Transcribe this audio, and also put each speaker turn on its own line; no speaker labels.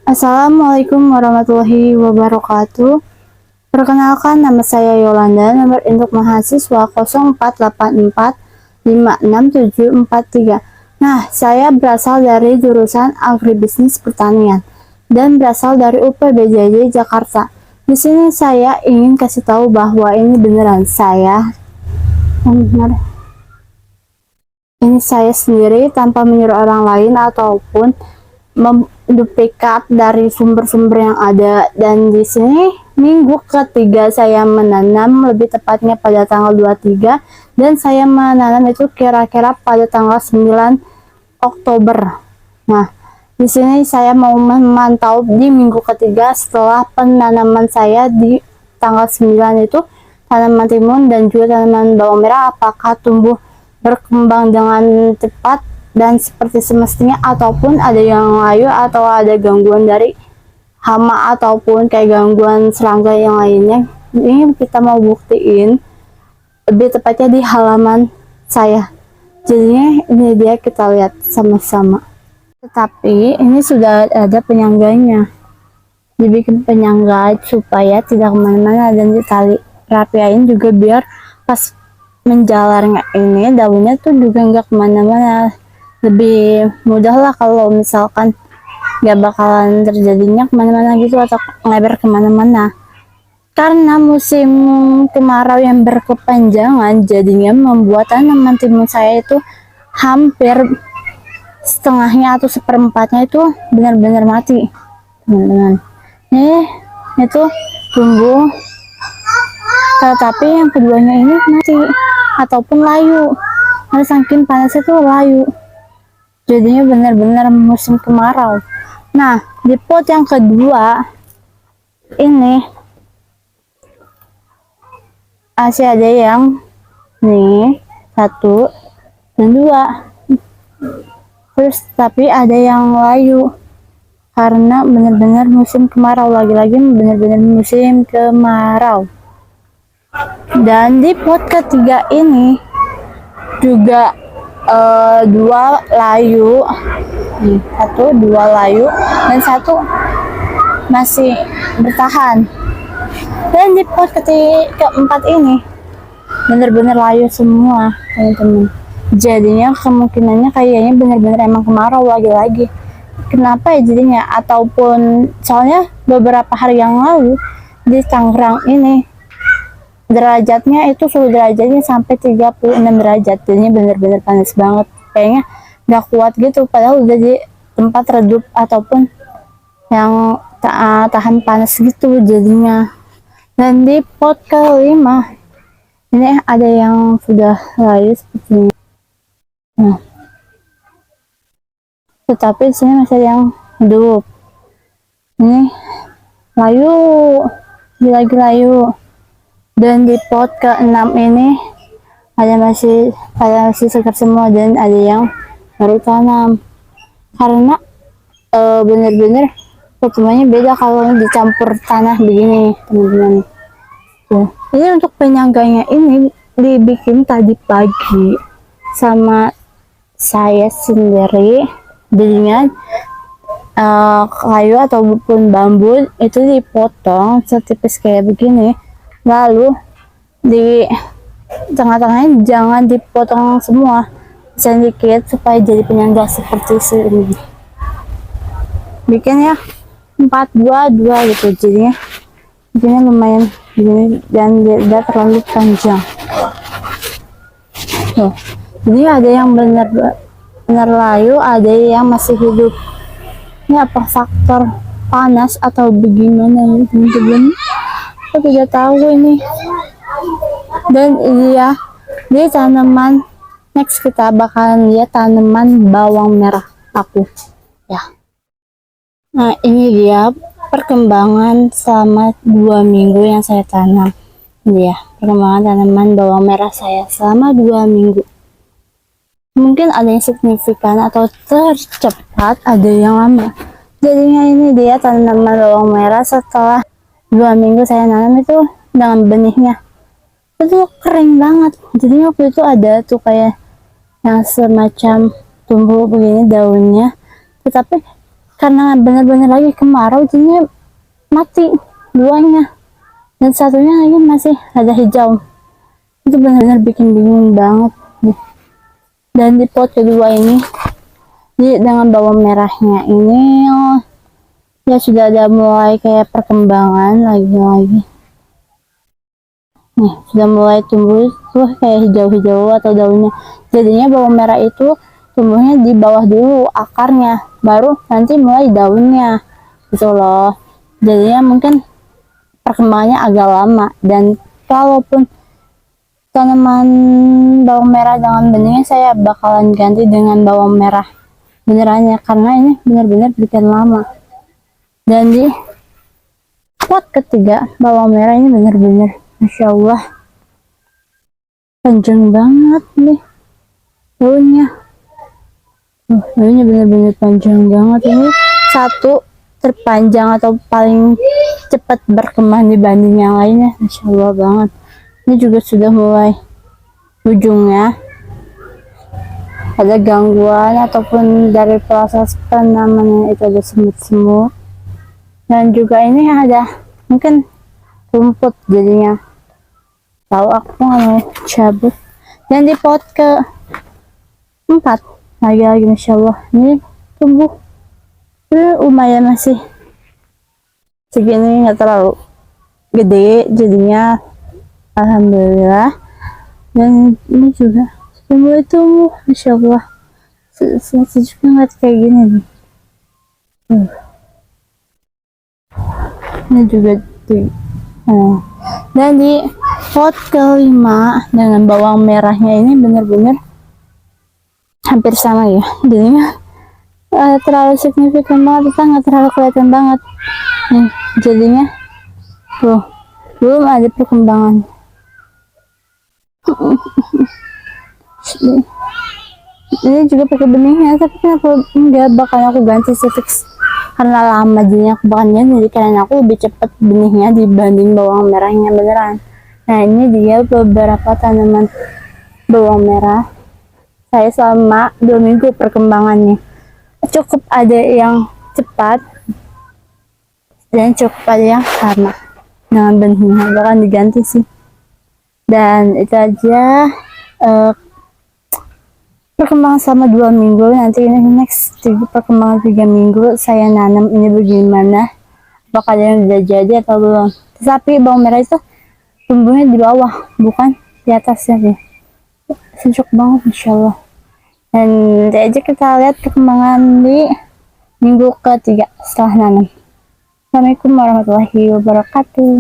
Assalamualaikum warahmatullahi wabarakatuh. Perkenalkan, nama saya Yolanda, nomor induk mahasiswa 0484567743. Nah, saya berasal dari jurusan Agribisnis Pertanian dan berasal dari UPBJJ Jakarta. Di sini saya ingin kasih tahu bahwa ini beneran ini saya sendiri tanpa menyuruh orang lain ataupun menduplikat dari sumber-sumber yang ada. Dan di sini minggu ketiga saya menanam, lebih tepatnya pada tanggal 23, dan saya menanam itu kira-kira pada tanggal 9 Oktober. Nah, di sini saya mau memantau di minggu ketiga setelah penanaman saya di tanggal 9 itu, tanaman timun dan juga tanaman bawang merah apakah tumbuh berkembang dengan cepat dan seperti semestinya, ataupun ada yang layu atau ada gangguan dari hama ataupun kayak gangguan serangga yang lainnya. Ini kita mau buktiin, lebih tepatnya di halaman saya. Jadinya ini dia, kita lihat sama-sama. Tetapi ini sudah ada penyangganya, dibikin penyangga supaya tidak kemana-mana dan ditali rapiin juga biar pas menjalarnya ini daunnya tuh juga nggak kemana-mana, lebih mudah lah kalau misalkan nggak bakalan terjadinya kemana-mana gitu atau ngelebar kemana-mana. Karena musim kemarau yang berkepanjangan, jadinya membuat tanaman timun saya itu hampir setengahnya atau seperempatnya itu benar-benar mati, teman-teman. Nih, itu tumbuh, tetapi yang keduanya ini mati ataupun layu. Karena saking panasnya tuh layu. Jadinya benar-benar musim kemarau. Nah, di pot yang kedua ini masih ada yang nih 1 dan 2. Terus tapi ada yang layu karena benar-benar musim kemarau, lagi-lagi benar-benar musim kemarau. Dan di pot ketiga ini juga 2 layu, 2 layu dan 1 masih bertahan. Dan di pot keempat ini benar-benar layu semua, teman-teman. Jadinya kemungkinannya kayaknya benar-benar emang kemarau lagi-lagi. Kenapa ya jadinya? Ataupun soalnya beberapa hari yang lalu di Tangerang ini derajatnya itu, suhu derajatnya sampai 36 derajat. Jadinya benar-benar panas banget, kayaknya nggak kuat gitu, padahal udah di tempat redup ataupun yang tahan panas gitu jadinya. Dan di pot kelima ini ada yang sudah layu seperti ini. Nah, tetapi di sini masih ada yang hidup. Ini layu, lagi layu. Dan di pot ke-6 ini masih segar semua dan ada yang baru tanam. Karena bener-bener pertumbuhannya beda kalau dicampur tanah begini, teman-teman. Ini untuk penyangganya ini dibikin tadi pagi sama saya sendiri. Jadinya kayu ataupun bambu itu dipotong setipis kayak begini, lalu di tengah-tengahnya jangan dipotong semua, sedikit supaya jadi penyangga seperti ini. Bikin ya 4-2-2 gitu, jadinya lumayan gini dan tidak terlalu panjang. Jadi ada yang benar layu, ada yang masih hidup. Ini apa faktor panas atau bagaimana ya teman-teman? Aku tidak tahu ini. Dan iya, di tanaman next kita bakalan lihat tanaman bawang merah aku ya. Nah, ini dia perkembangan selama 2 minggu yang saya tanam. Ini ya perkembangan tanaman bawang merah saya selama 2 minggu. Mungkin ada yang signifikan atau tercepat, ada yang lama. Jadinya ini dia tanaman bawang merah setelah 2 minggu saya nanam itu dengan benihnya itu kering banget. Jadinya waktu itu ada tuh kayak yang semacam tumbuh begini daunnya, tetapi karena benar-benar lagi kemarau jadinya mati duanya, dan satunya lagi masih ada hijau. Itu benar-benar bikin bingung banget. Dan di pot kedua ini dengan bawang merahnya ini ya sudah ada mulai kayak perkembangan lagi. Nih sudah mulai tumbuh tuh kayak hijau-hijau atau daunnya. Jadinya bawang merah itu tumbuhnya di bawah dulu akarnya, baru nanti mulai daunnya gitu loh. Jadinya mungkin perkembangannya agak lama. Dan kalaupun tanaman bawang merah dengan benihnya, saya bakalan ganti dengan bawang merah benerannya, karena ini benar-benar bikin lama. Dan di pot ketiga bawang merah ini benar-benar Masya Allah panjang banget nih daunnya. Daunnya benar-benar panjang banget, ini satu terpanjang atau paling cepat berkembang dibanding yang lainnya. Masya Allah banget. Ini juga sudah mulai ujungnya ada gangguan ataupun dari proses penanaman itu ada semut-semut, dan juga ini ada mungkin rumput, jadinya tahu aku nggak mau cabut. Dan di pot ke 4 lagi Masya Allah ini tumbuh lumayan masih segini, nggak terlalu gede jadinya alhamdulillah. Dan ini juga semua tumbuh Masya Allah, sejuk banget kayak gini nih. Ini juga tuh. Dan di pot kelima dengan bawang merahnya ini benar-benar hampir sama ya, jadinya terlalu signifikan banget, kita nggak terlalu kelihatan banget nih, jadinya tuh belum ada perkembangan. Ini juga pakai benihnya, tapi kenapa enggak bakal aku ganti sih, fix karena lama jadinya aku bakal ganti, jadi karena aku lebih cepat benihnya dibanding bawang merahnya beneran. Nah ini dia beberapa tanaman bawang merah saya selama 2 minggu perkembangannya. Cukup ada yang cepat dan cukup ada yang sama dengan benihnya, bahkan diganti sih. Dan itu aja perkembangan selama 2 minggu. Nanti ini next perkembangan 3 minggu saya nanam ini bagaimana, apakah ada yang sudah jadi atau belum. Tapi bawang merah itu tumbuhnya di bawah bukan di atasnya sih, sejuk banget Masya Allah. Dan nanti aja kita lihat perkembangan di minggu ketiga setelah nanam. Assalamualaikum warahmatullahi wabarakatuh.